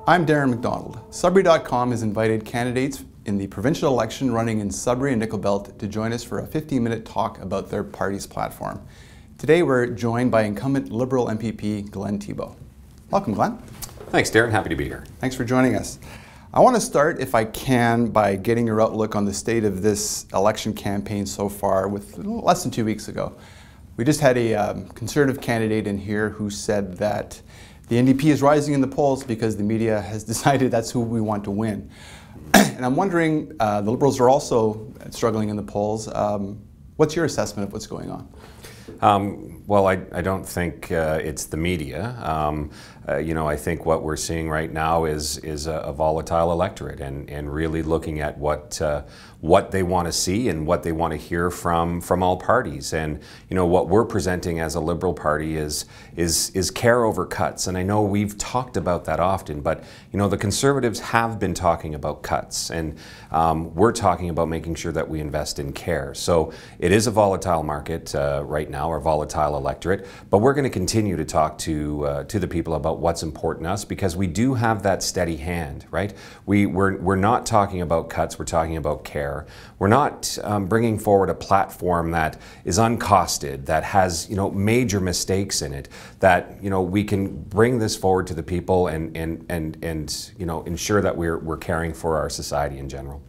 I'm Darren McDonald. Sudbury.com has invited candidates in the provincial election running in Sudbury and Nickel Belt to join us for a 15-minute talk about their party's platform. Today we're joined by incumbent Liberal MPP Glenn Thibeault. Welcome, Glenn. Thanks, Darren. Happy to be here. Thanks for joining us. I want to start, if I can, by getting your outlook on the state of this election campaign so far with less than 2 weeks ago. We just had a Conservative candidate in here who said that the NDP is rising in the polls because the media has decided that's who we want to win. And I'm wondering, the Liberals are also struggling in the polls. What's your assessment of what's going on? Well, I don't think it's the media. I think what we're seeing right now is a volatile electorate, and really looking at what they want to see and what they want to hear from all parties. And what we're presenting as a Liberal Party is care over cuts. And I know we've talked about that often, but the Conservatives have been talking about cuts, and we're talking about making sure that we invest in care. So it is a volatile market right now, or volatile electorate, but we're going to continue to talk to the people about what's important to us, because we do have that steady hand, right? We're not talking about cuts, we're talking about care. We're not bringing forward a platform that is uncosted, that has major mistakes in it, that we can bring this forward to the people and ensure that we're caring for our society in general.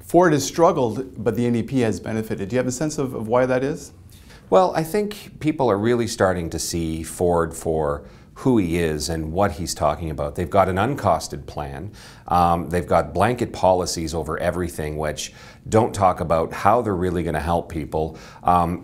Ford has struggled, but the NDP has benefited. Do you have a sense of why that is? Well, I think people are really starting to see Ford for who he is and what he's talking about. They've got an uncosted plan. They've got blanket policies over everything, which don't talk about how they're really going to help people.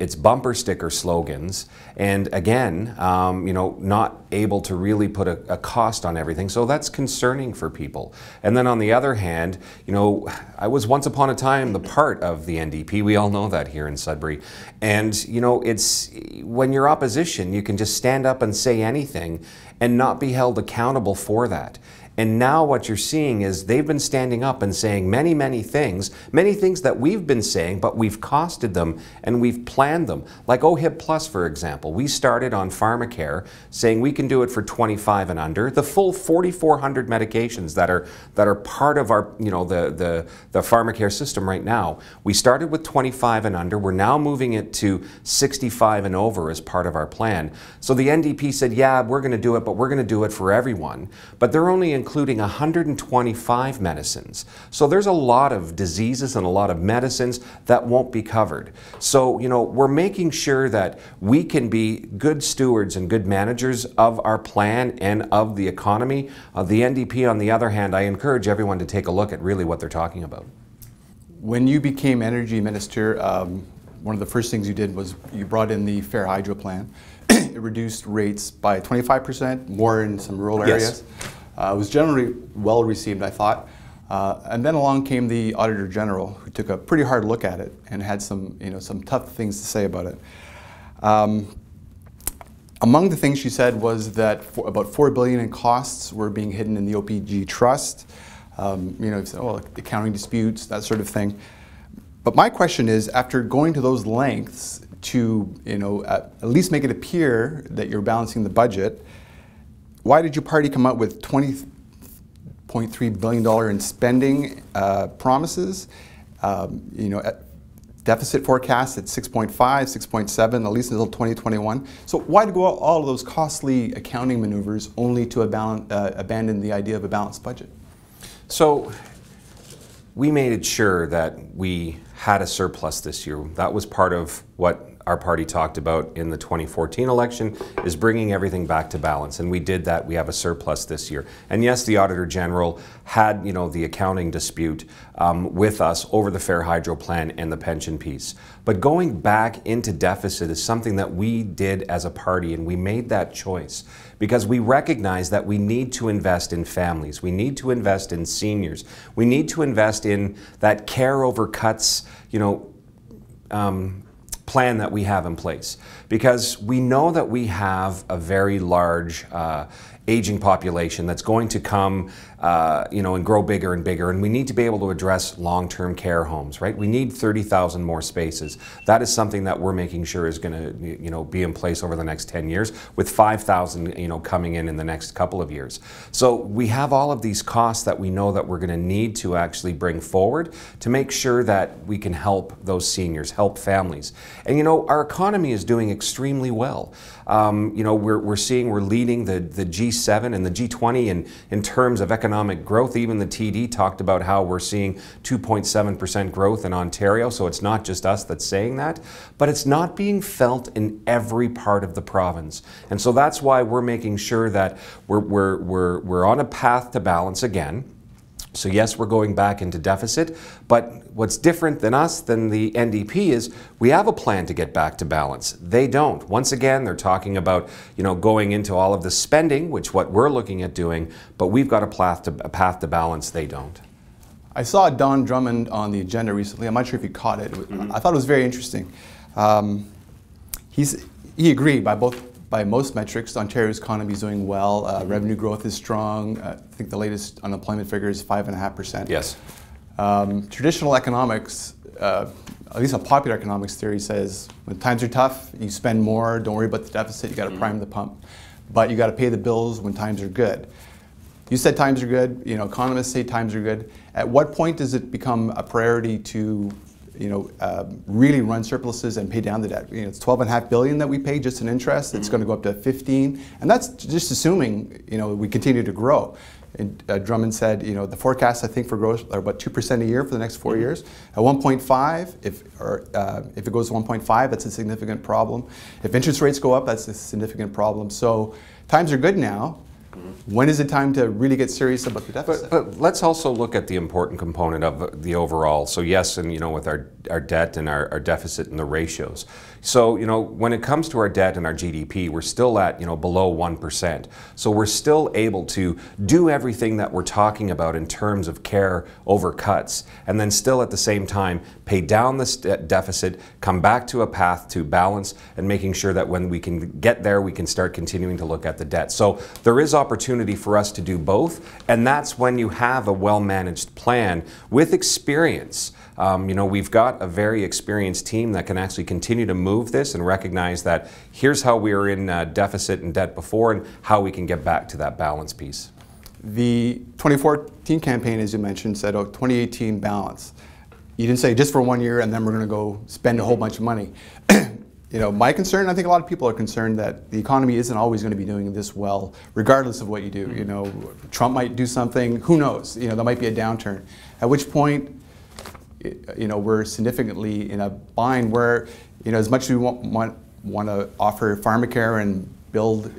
It's bumper sticker slogans, and again, not able to really put a cost on everything. So that's concerning for people. And then on the other hand, I was once upon a time the part of the NDP. We all know that here in Sudbury. And it's when you're opposition, you can just stand up and say anything and not be held accountable for that. And now what you're seeing is they've been standing up and saying many things that we've been saying, but we've costed them and we've planned them. Like OHIP Plus, for example. We started on pharmacare saying we can do it for 25 and under. The full 4,400 medications that are part of our, the pharmacare system right now. We started with 25 and under. We're now moving it to 65 and over as part of our plan. So the NDP said, yeah, we're going to do it, but we're going to do it for everyone. But they're only including 125 medicines. So there's a lot of diseases and a lot of medicines that won't be covered. So, we're making sure that we can be good stewards and good managers of our plan and of the economy. The NDP, on the other hand, I encourage everyone to take a look at really what they're talking about. When you became Energy Minister, one of the first things you did was you brought in the Fair Hydro plan. It reduced rates by 25%, more in some rural areas. Yes. It was generally well received, I thought. And then along came the Auditor General, who took a pretty hard look at it and had some tough things to say about it. Among the things she said was that about $4 billion in costs were being hidden in the OPG trust. Accounting disputes, that sort of thing. But my question is, after going to those lengths to at least make it appear that you're balancing the budget, why did your party come up with $20.3 billion in spending promises? Deficit forecast at 6.5, 6.7, at least until 2021. So why go all of those costly accounting maneuvers only to abandon the idea of a balanced budget? So we made it sure that we had a surplus this year. That was part of what our party talked about in the 2014 election, is bringing everything back to balance. And we did that. We have a surplus this year. And yes, the Auditor General had, the accounting dispute with us over the Fair Hydro plan and the pension piece. But going back into deficit is something that we did as a party, and we made that choice because we recognize that we need to invest in families. We need to invest in seniors. We need to invest in that care over cuts, plan that we have in place, because we know that we have a very large aging population that's going to come, and grow bigger and bigger, and we need to be able to address long-term care homes, right? We need 30,000 more spaces. That is something that we're making sure is going to, be in place over the next 10 years, with 5,000, coming in the next couple of years. So we have all of these costs that we know that we're going to need to actually bring forward to make sure that we can help those seniors, help families. And our economy is doing extremely well. We're leading the G7 and the G20 in terms of economic growth. Even the TD talked about how we're seeing 2.7% growth in Ontario. So it's not just us that's saying that, but it's not being felt in every part of the province. And so that's why we're making sure that we're on a path to balance again. So yes, we're going back into deficit, but what's different than us, than the NDP, is we have a plan to get back to balance. They don't. Once again, they're talking about, going into all of the spending, which what we're looking at doing, but we've got a path to balance. They don't. I saw Don Drummond on the agenda recently. I'm not sure if you caught it. I thought it was very interesting. He agreed by most metrics, Ontario's economy is doing well. Revenue growth is strong. I think the latest unemployment figure is 5.5%. Yes. Traditional economics, at least a popular economics theory, says when times are tough, you spend more. Don't worry about the deficit. You got to prime the pump, but you got to pay the bills when times are good. You said times are good. Economists say times are good. At what point does it become a priority to really run surpluses and pay down the debt? It's $12.5 billion that we pay just in interest. It's going to go up to 15, and that's just assuming we continue to grow. And Drummond said, the forecasts I think for growth are about 2% a year for the next 4 years. At 1.5, if it goes to 1.5, that's a significant problem. If interest rates go up, that's a significant problem. So times are good now. When is it time to really get serious about the deficit? But let's also look at the important component of the overall. So yes, and with our debt and our deficit and the ratios. So when it comes to our debt and our GDP, we're still at below 1%. So we're still able to do everything that we're talking about in terms of care over cuts, and then still at the same time pay down this deficit, come back to a path to balance, and making sure that when we can get there, we can start continuing to look at the debt. So there is opportunity for us to do both, and that's when you have a well-managed plan with experience. We've got a very experienced team that can actually continue to move this and recognize that here's how we were in deficit and debt before and how we can get back to that balance piece. The 2014 campaign, as you mentioned, said 2018 balance. You didn't say just for 1 year and then we're going to go spend a whole bunch of money. My concern, I think a lot of people are concerned that the economy isn't always going to be doing this well, regardless of what you do. Trump might do something, who knows? There might be a downturn. At which point, we're significantly in a bind where, as much as we want to offer pharmacare and build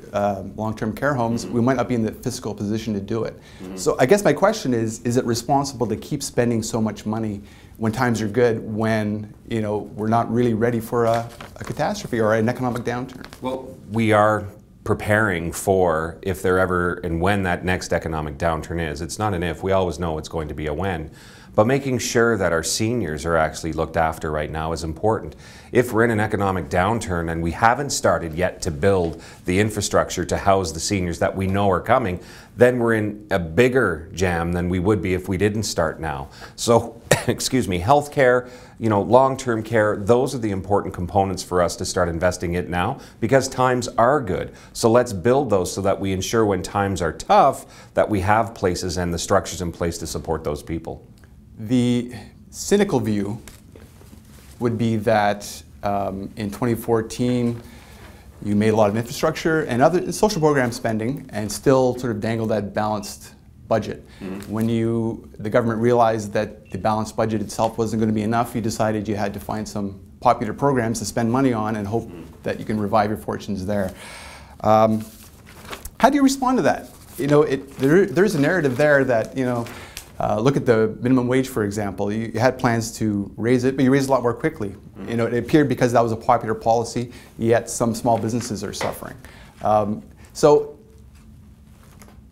long-term care homes, we might not be in the fiscal position to do it. So I guess my question is it responsible to keep spending so much money when times are good, when we're not really ready for a catastrophe or an economic downturn? Well, we are preparing for if there ever and when that next economic downturn is. It's not an if, we always know it's going to be a when. But making sure that our seniors are actually looked after right now is important. If we're in an economic downturn and we haven't started yet to build the infrastructure to house the seniors that we know are coming, then we're in a bigger jam than we would be if we didn't start now. So, excuse me, healthcare, long-term care, those are the important components for us to start investing in now because times are good. So let's build those so that we ensure when times are tough that we have places and the structures in place to support those people. The cynical view would be that in 2014 you made a lot of infrastructure and other social program spending and still sort of dangled that balanced budget. When the government realized that the balanced budget itself wasn't going to be enough, you decided you had to find some popular programs to spend money on and hope that you can revive your fortunes there. How do you respond to that? There's a narrative there that, look at the minimum wage, for example. You had plans to raise it, but you raised it a lot more quickly. It appeared because that was a popular policy, yet some small businesses are suffering. So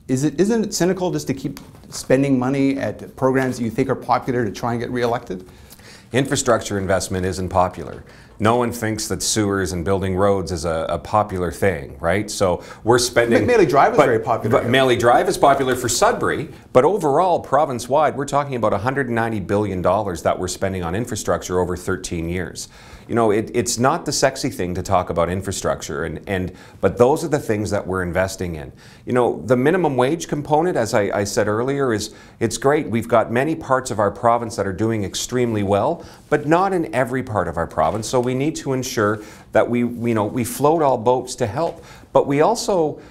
isn't it cynical just to keep spending money at programs that you think are popular to try and get reelected? Infrastructure investment isn't popular. No one thinks that sewers and building roads is a popular thing, right? So we're spending... Maley Drive is very popular. But Maley Drive is popular for Sudbury, but overall, province-wide, we're talking about $190 billion that we're spending on infrastructure over 13 years. You know, it's not the sexy thing to talk about infrastructure, but those are the things that we're investing in. You know, the minimum wage component, as I said earlier, it's great. We've got many parts of our province that are doing extremely well, but not in every part of our province. So we need to ensure that we float all boats to help. But we also,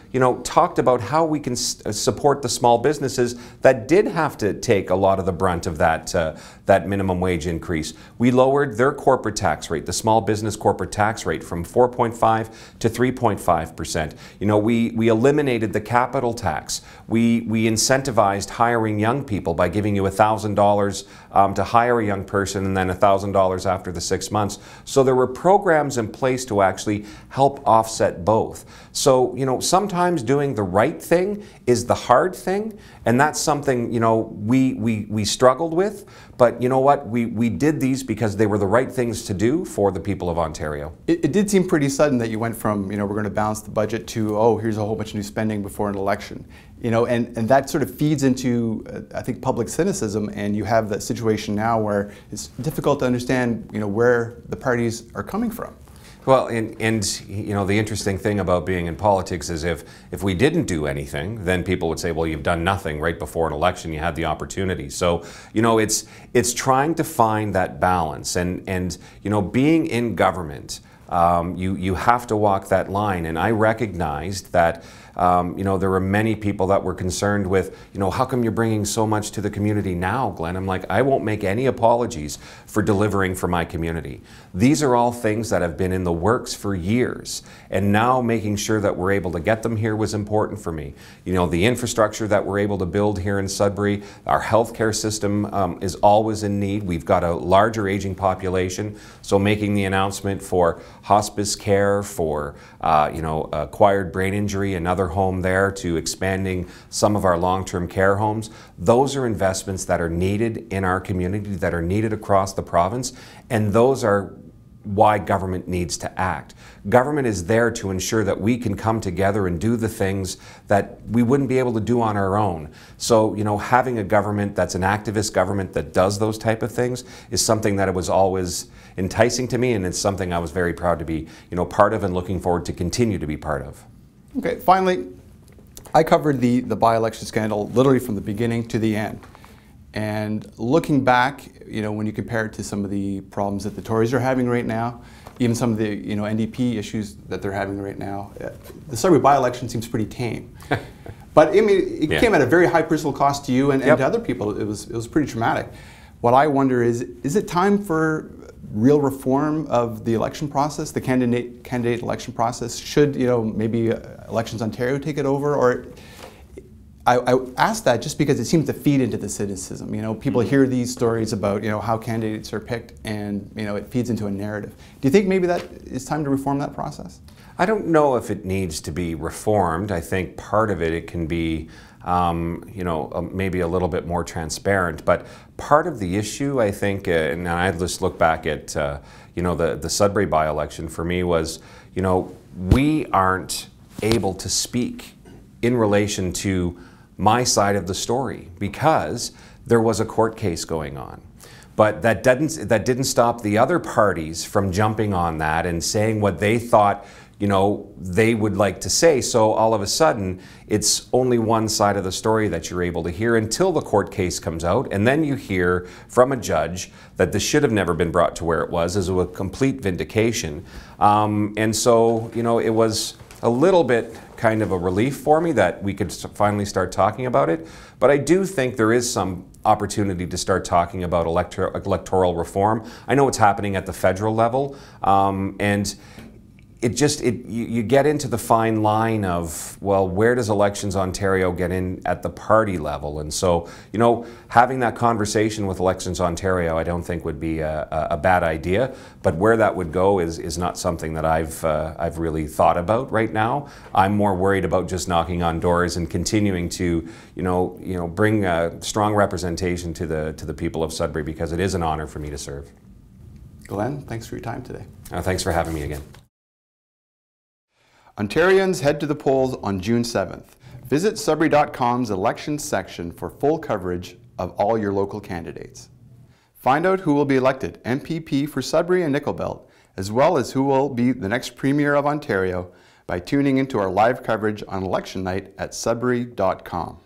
talked about how we can support the small businesses that did have to take a lot of the brunt of that minimum wage increase. We lowered their corporate tax rate, the small business corporate tax rate, from 4.5 to 3.5%. We eliminated the capital tax. We incentivized hiring young people by giving you $1,000 to hire a young person and then $1,000 after the 6 months. So there were programs in place to actually help offset both. So, sometimes doing the right thing is the hard thing, and that's something, we struggled with. But you know what? We did these because they were the right things to do for the people of Ontario. It did seem pretty sudden that you went from, we're going to balance the budget to, oh, here's a whole bunch of new spending before an election. And that sort of feeds into, I think, public cynicism, and you have that situation now where it's difficult to understand, where the parties are coming from. Well, and the interesting thing about being in politics is if we didn't do anything, then people would say, well, you've done nothing. Right before an election, you had the opportunity. So, it's trying to find that balance, and being in government, you have to walk that line. And I recognized that there were many people that were concerned with, how come you're bringing so much to the community now, Glenn? I'm like, I won't make any apologies for delivering for my community. These are all things that have been in the works for years, and now making sure that we're able to get them here was important for me. The infrastructure that we're able to build here in Sudbury, our healthcare system is always in need. We've got a larger aging population, so making the announcement for hospice care, for acquired brain injury, another home there, to expanding some of our long-term care homes. Those are investments that are needed in our community, that are needed across the province, and those are why government needs to act. Government is there to ensure that we can come together and do the things that we wouldn't be able to do on our own. So, having a government that's an activist government that does those type of things is something that it was always enticing to me, and it's something I was very proud to be, part of, and looking forward to continue to be part of. Okay, finally, I covered the by-election scandal literally from the beginning to the end. And looking back, when you compare it to some of the problems that the Tories are having right now, even some of the NDP issues that they're having right now, the Sudbury by-election seems pretty tame. But I mean, it came at a very high personal cost to you and to other people. It was pretty traumatic. What I wonder is it time for real reform of the election process, the candidate election process? Should maybe Elections Ontario take it over? Or I ask that just because it seems to feed into the cynicism. People hear these stories about how candidates are picked, and it feeds into a narrative. Do you think maybe that it's time to reform that process? I don't know if it needs to be reformed. I think part of it can be maybe a little bit more transparent. But part of the issue, I think, and I just look back at the Sudbury by-election for me was, we aren't able to speak in relation to my side of the story because there was a court case going on. But that didn't stop the other parties from jumping on that and saying what they thought they would like to say. So all of a sudden, it's only one side of the story that you're able to hear until the court case comes out, and then you hear from a judge that this should have never been brought to where it was, as a complete vindication. And so, it was a little bit kind of a relief for me that we could finally start talking about it. But I do think there is some opportunity to start talking about electoral reform. I know it's happening at the federal level, and you get into the fine line of, well, where does Elections Ontario get in at the party level? And so, having that conversation with Elections Ontario, I don't think would be a bad idea. But where that would go is not something that I've really thought about right now. I'm more worried about just knocking on doors and continuing to, bring strong representation to the people of Sudbury, because it is an honor for me to serve. Glenn, thanks for your time today. Thanks for having me again. Ontarians head to the polls on June 7th. Visit Sudbury.com's elections section for full coverage of all your local candidates. Find out who will be elected MPP for Sudbury and Nickel Belt, as well as who will be the next Premier of Ontario by tuning into our live coverage on election night at Sudbury.com.